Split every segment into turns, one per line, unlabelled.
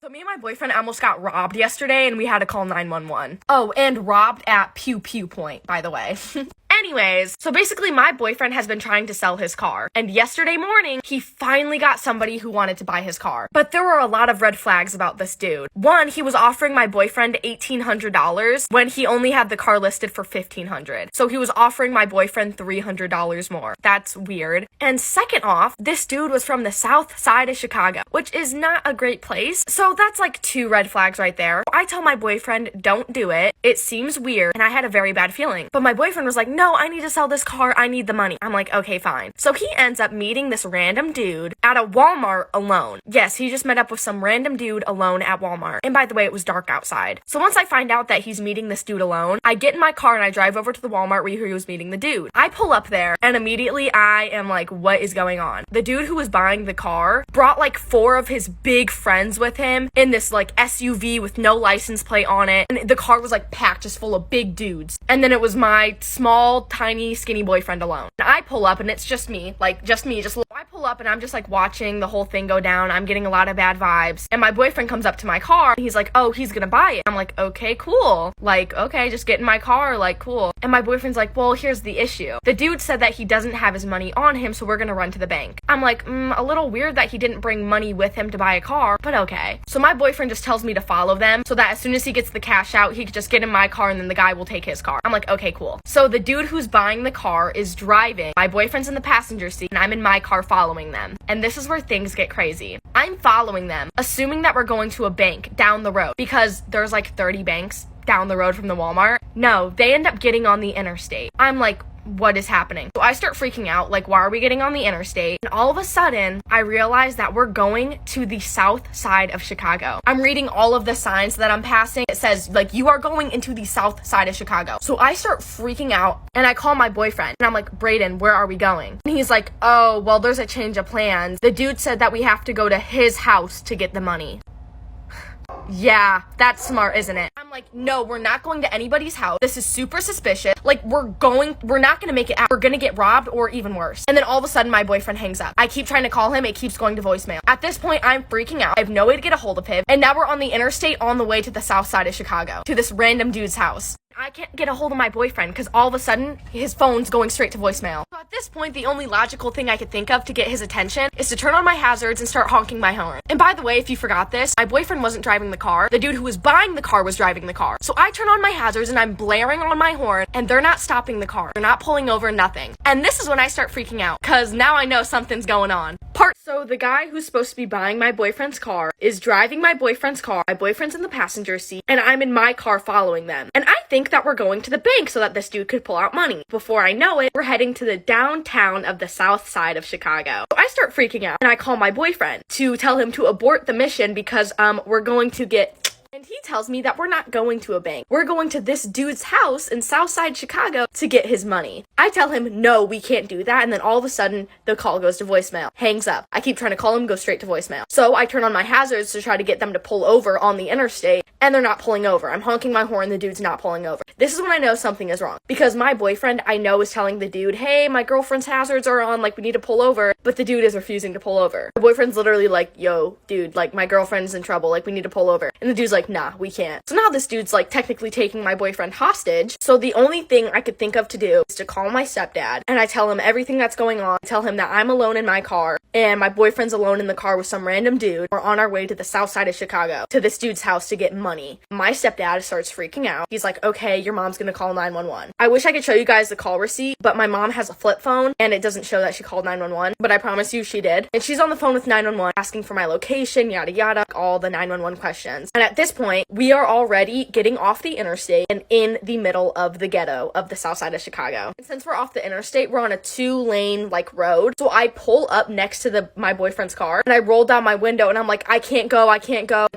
So me and my boyfriend almost got robbed yesterday and we had to call 911. Oh, and robbed at Pew Pew Point, by the way. Anyways, so basically my boyfriend has been trying to sell his car, and yesterday morning, he finally got somebody who wanted to buy his car. But there were a lot of red flags about this dude. One, he was offering my boyfriend $1,800 when he only had the car listed for $1,500. So he was offering my boyfriend $300 more. That's weird. And second off, this dude was from the south side of Chicago, which is not a great place. So that's like 2 red flags right there. I tell my boyfriend, don't do it. It seems weird, and I had a very bad feeling. But my boyfriend was like, no, I need to sell this car. I need the money. I'm like, okay, fine. So he ends up meeting this random dude at a Walmart alone. Yes, he just met up with some random dude alone at Walmart. And by the way, it was dark outside. So once I find out that he's meeting this dude alone, I get in my car and I drive over to the Walmart where he was meeting the dude. I pull up there and immediately I am like, what is going on? The dude who was buying the car brought like 4 of his big friends with him in this like SUV with no license plate on it. And the car was like packed just full of big dudes. And then it was my small, tiny, skinny boyfriend alone. And I pull up and it's just me. I pull up and I'm just like watching the whole thing go down. I'm getting a lot of bad vibes. And my boyfriend comes up to my car and he's like, oh, he's gonna buy it. I'm like, okay, cool. Like, okay, just get in my car, like, cool. And my boyfriend's like, well, here's the issue. The dude said that he doesn't have his money on him, so we're gonna run to the bank. I'm like, a little weird that he didn't bring money with him to buy a car, but okay. So my boyfriend just tells me to follow them so that as soon as he gets the cash out, he could just get in my car and then the guy will take his car. I'm like, okay, cool. So the dude who's buying the car is driving. My boyfriend's in the passenger seat and I'm in my car following them. And this is where things get crazy. I'm following them, assuming that we're going to a bank down the road because there's like 30 banks down the road from the Walmart. No, they end up getting on the interstate. I'm like, what is happening? So I start freaking out, like, why are we getting on the interstate? And all of a sudden, I realize that we're going to the south side of Chicago. I'm reading all of the signs that I'm passing. It says, like, you are going into the south side of Chicago. So I start freaking out, and I call my boyfriend, and I'm like, Brayden, where are we going? And he's like, oh, well, there's a change of plans. The dude said that we have to go to his house to get the money. Yeah, that's smart, isn't it? I'm like, no, we're not going to anybody's house. This is super suspicious. Like, we're not gonna make it out. We're gonna get robbed or even worse. And then all of a sudden, my boyfriend hangs up. I keep trying to call him. It keeps going to voicemail. At this point, I'm freaking out. I have no way to get a hold of him. And now we're on the interstate on the way to the south side of Chicago, to this random dude's house. I can't get a hold of my boyfriend because all of a sudden, his phone's going straight to voicemail. So at this point, the only logical thing I could think of to get his attention is to turn on my hazards and start honking my horn. And by the way, if you forgot this, my boyfriend wasn't driving the car. The dude who was buying the car was driving the car. So I turn on my hazards and I'm blaring on my horn and they're not stopping the car. They're not pulling over, nothing. And this is when I start freaking out because now I know something's going on. So the guy who's supposed to be buying my boyfriend's car is driving my boyfriend's car. My boyfriend's in the passenger seat and I'm in my car following them. And I think that we're going to the bank so that this dude could pull out money. Before I know it, we're heading to the downtown of the south side of Chicago. So I start freaking out and I call my boyfriend to tell him to abort the mission because we're going to get... And he tells me that we're not going to a bank. We're going to this dude's house in Southside Chicago to get his money. I tell him, no, we can't do that. And then all of a sudden, the call goes to voicemail. Hangs up. I keep trying to call him, goes straight to voicemail. So I turn on my hazards to try to get them to pull over on the interstate. And they're not pulling over. I'm honking my horn, the dude's not pulling over. This is when I know something is wrong. Because my boyfriend, I know, is telling the dude, hey, my girlfriend's hazards are on, like, we need to pull over. But the dude is refusing to pull over. My boyfriend's literally like, yo, dude, like, my girlfriend's in trouble. Like, we need to pull over. And the dude's like, nah, we can't. So now this dude's, like, technically taking my boyfriend hostage. So the only thing I could think of to do is to call my stepdad. And I tell him everything that's going on. I tell him that I'm alone in my car. And my boyfriend's alone in the car with some random dude. We're on our way to the south side of Chicago to this dude's house to get money. My stepdad starts freaking out. He's like, okay, your mom's gonna call 911. I wish I could show you guys the call receipt, but my mom has a flip phone and it doesn't show that she called 911, but I promise you she did. And she's on the phone with 911 asking for my location, yada yada, all the 911 questions. And at this point, we are already getting off the interstate and in the middle of the ghetto of the south side of Chicago. And since we're off the interstate, we're on a 2-lane like road. So I pull up next to my boyfriend's car and I roll down my window and I'm like, I can't go. Like,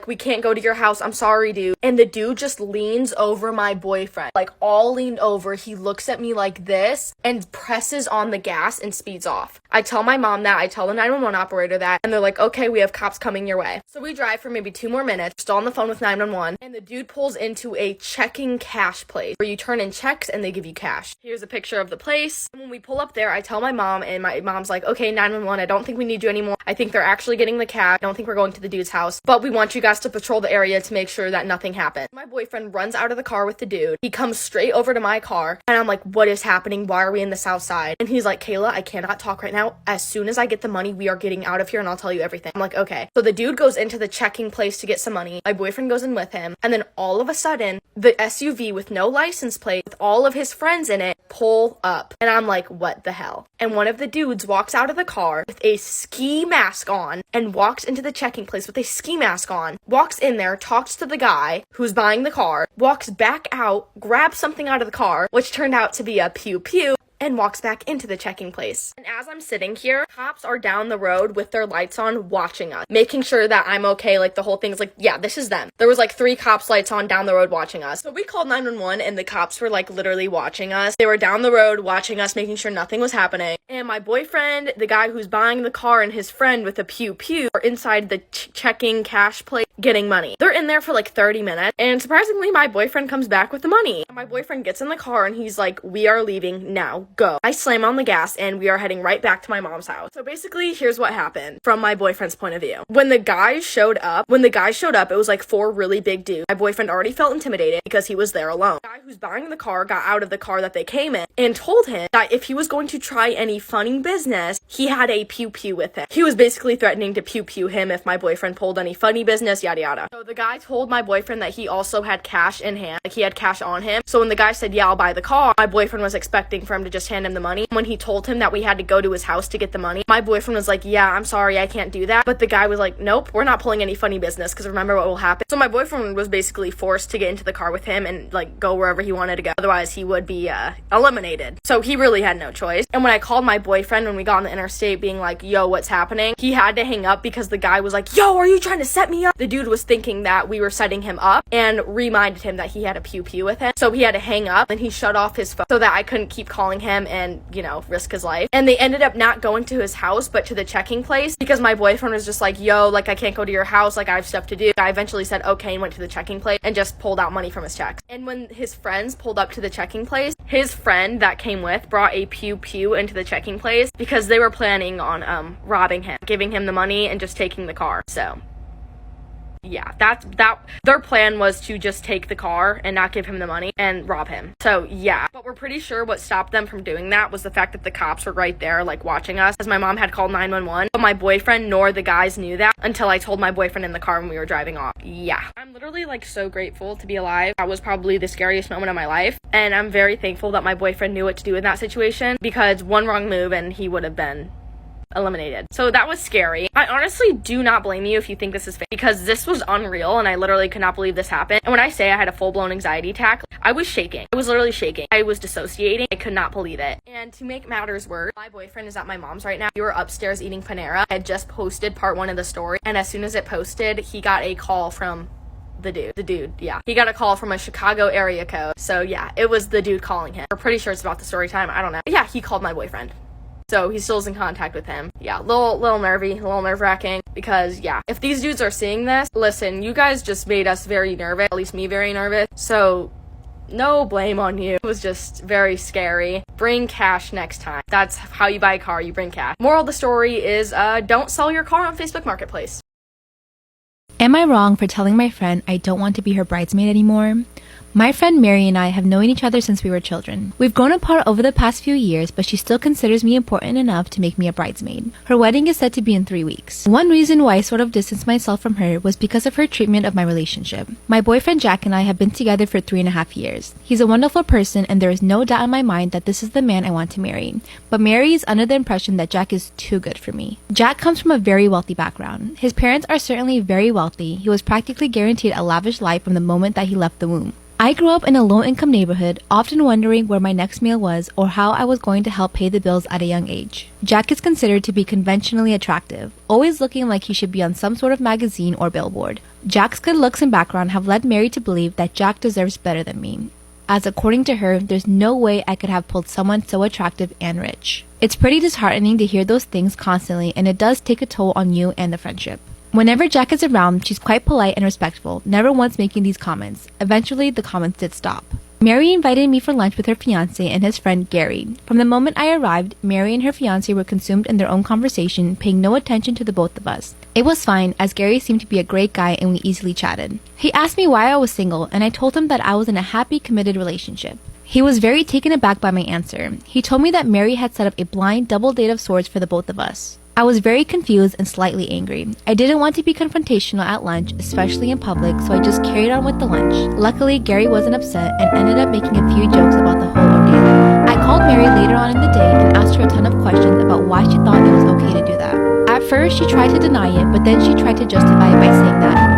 we can't go to your house. I'm sorry, dude. And the dude just leans over my boyfriend, like all leaned over. He looks at me like this and presses on the gas and speeds off. I tell my mom that, I tell the 911 operator that, and they're like, okay, we have cops coming your way. So we drive for maybe 2 more minutes, still on the phone with with 911, and the dude pulls into a checking cash place where you turn in checks and they give you cash. Here's a picture of the place. And when we pull up there, I tell my mom, and my mom's like, okay, 911, I don't think we need you anymore. I think they're actually getting the cash. I don't think we're going to the dude's house, but we want you guys to patrol the area to make sure that nothing happens. My boyfriend runs out of the car with the dude. He comes straight over to my car, and I'm like, what is happening? Why are we in the south side? And he's like, Kayla, I cannot talk right now. As soon as I get the money, we are getting out of here and I'll tell you everything. I'm like, okay. So the dude goes into the checking place to get some money. My boyfriend goes in with him, and then all of a sudden, the SUV with no license plate with all of his friends in it pull up, and I'm like, what the hell? And one of the dudes walks out of the car with a ski mask on and walks into the checking place with a ski mask on, walks in there, talks to the guy who's buying the car, walks back out, grabs something out of the car, which turned out to be a pew pew, and walks back into the checking place. And as I'm sitting here, cops are down the road with their lights on watching us, making sure that I'm okay. Like, the whole thing's like, yeah, this is them. There was like 3 cops lights on down the road watching us. So we called 911 and the cops were like literally watching us. They were down the road watching us, making sure nothing was happening. And my boyfriend, the guy who's buying the car, and his friend with a pew pew are inside the checking cash place getting money. They're in there for like 30 minutes, and surprisingly my boyfriend comes back with the money. My boyfriend gets in the car and he's like, we are leaving now, go. I slam on the gas and we are heading right back to my mom's house. So basically, here's what happened from my boyfriend's point of view. When the guys showed up, it was like 4 really big dudes. My boyfriend already felt intimidated because he was there alone. The guy who's buying the car got out of the car that they came in and told him that if he was going to try any funny business, he had a pew pew with him. He was basically threatening to pew pew him if my boyfriend pulled any funny business, yada yada. So the guy told my boyfriend that he also had cash in hand, like he had cash on him. So when the guy said, yeah, I'll buy the car, my boyfriend was expecting for him to just hand him the money. When he told him that we had to go to his house to get the money, my boyfriend was like, yeah, I'm sorry, I can't do that. But the guy was like, nope, we're not pulling any funny business, because remember what will happen. So my boyfriend was basically forced to get into the car with him and like go wherever he wanted to go. Otherwise he would be eliminated. So he really had no choice. And when I called my boyfriend when we got on the interstate being like, yo, what's happening? He had to hang up because the guy was like, yo, are you trying to set me up? The dude was thinking that we were setting him up and reminded him that he had a pew pew with him. So he had to hang up and he shut off his phone so that I couldn't keep calling him and, you know, risk his life. And they ended up not going to his house but to the checking place because my boyfriend was just like, yo, like I can't go to your house, like I have stuff to do. I eventually said okay and went to the checking place and just pulled out money from his checks. And when his friends pulled up to the checking place, his friend that came with brought a pew pew into the checking place because they were planning on robbing him, giving him the money and just taking the car. So yeah, their plan was to just take the car and not give him the money and rob him. So yeah, but we're pretty sure what stopped them from doing that was the fact that the cops were right there like watching us, as my mom had called 911, but my boyfriend nor the guys knew that until I told my boyfriend in the car when we were driving off. Yeah, I'm literally like so grateful to be alive. That was probably the scariest moment of my life, and I'm very thankful that my boyfriend knew what to do in that situation, because one wrong move and he would have been eliminated. So that was scary. I honestly do not blame you if you think this is fake, because this was unreal and I literally could not believe this happened. And when I say I had a full-blown anxiety attack, I was shaking. I was literally shaking. I was dissociating. I could not believe it. And to make matters worse, my boyfriend is at my mom's right now. We were upstairs eating Panera. I had just posted part 1 of the story, and as soon as it posted, he got a call from the dude, yeah. He got a call from a Chicago area code. So yeah, it was the dude calling him. We're pretty sure it's about the story time. I don't know. But yeah, he called my boyfriend. So he still is in contact with him. Yeah, little nervy, a little nerve-wracking, because yeah, if these dudes are seeing this, listen, you guys just made us very nervous, at least me very nervous, so no blame on you. It was just very scary. Bring cash next time. That's how you buy a car, you bring cash. Moral of the story is, don't sell your car on Facebook Marketplace.
Am I wrong for telling my friend I don't want to be her bridesmaid anymore? My friend Mary and I have known each other since we were children. We've grown apart over the past few years, but she still considers me important enough to make me a bridesmaid. Her wedding is set to be in 3 weeks. One reason why I sort of distanced myself from her was because of her treatment of my relationship. My boyfriend Jack and I have been together for 3.5 years. He's a wonderful person, and there is no doubt in my mind that this is the man I want to marry. But Mary is under the impression that Jack is too good for me. Jack comes from a very wealthy background. His parents are certainly very wealthy. He was practically guaranteed a lavish life from the moment that he left the womb. I grew up in a low-income neighborhood, often wondering where my next meal was or how I was going to help pay the bills at a young age. Jack is considered to be conventionally attractive, always looking like he should be on some sort of magazine or billboard. Jack's good looks and background have led Mary to believe that Jack deserves better than me, as according to her, there's no way I could have pulled someone so attractive and rich. It's pretty disheartening to hear those things constantly, and it does take a toll on you and the friendship. Whenever Jack is around, she's quite polite and respectful, never once making these comments. Eventually, the comments did stop. Mary invited me for lunch with her fiancé and his friend Gary. From the moment I arrived, Mary and her fiancé were consumed in their own conversation, paying no attention to the both of us. It was fine, as Gary seemed to be a great guy and we easily chatted. He asked me why I was single, and I told him that I was in a happy, committed relationship. He was very taken aback by my answer. He told me that Mary had set up a blind double date of sorts for the both of us. I was very confused and slightly angry. I didn't want to be confrontational at lunch, especially in public, so I just carried on with the lunch. Luckily, Gary wasn't upset and ended up making a few jokes about the whole ordeal. I called Mary later on in the day and asked her a ton of questions about why she thought it was okay to do that. At first, she tried to deny it, but then she tried to justify it by saying that